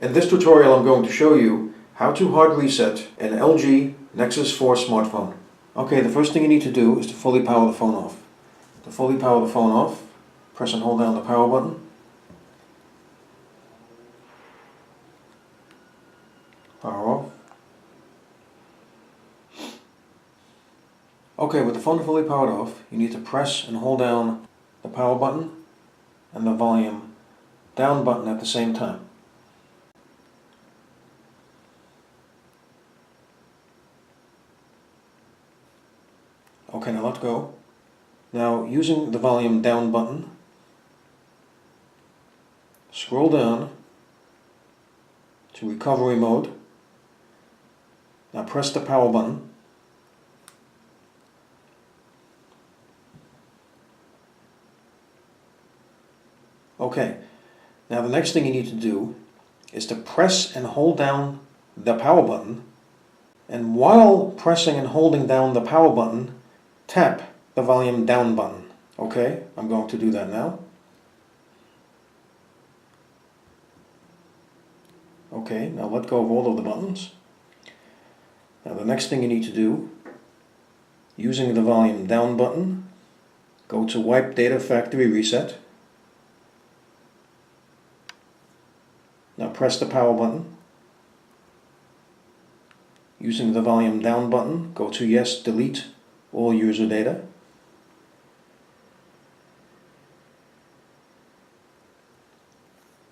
In this tutorial I'm going to show you how to hard reset an LG Nexus 4 smartphone. Okay, the first thing you need to do is to fully power the phone off. To fully power the phone off, press and hold down the power button. Power off. Okay, with the phone fully powered off, you need to press and hold down the power button and the volume down button at the same time. Okay, now let go. Now, using the volume down button, scroll down to recovery mode. Now press the power button. Okay, now the next thing you need to do is to press and hold down the power button, and while pressing and holding down the power button, tap the volume down button. Okay, I'm going to do that now. Okay, now let go of all of the buttons. Now the next thing you need to do, using the volume down button, go to Wipe Data Factory Reset. Now press the power button. Using the volume down button, go to Yes, Delete all user data.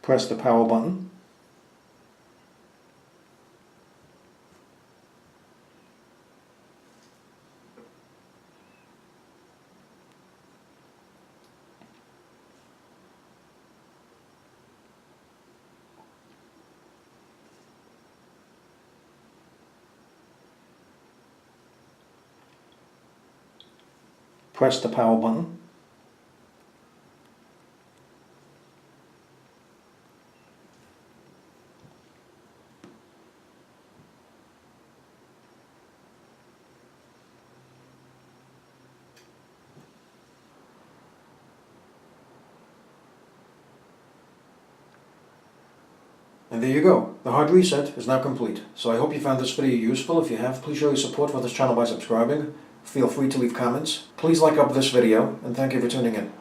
Press the power button. Press the power button. And there you go. The hard reset is now complete. So I hope you found this video useful. If you have, please show your support for this channel by subscribing. Feel free to leave comments. Please like up this video, and thank you for tuning in.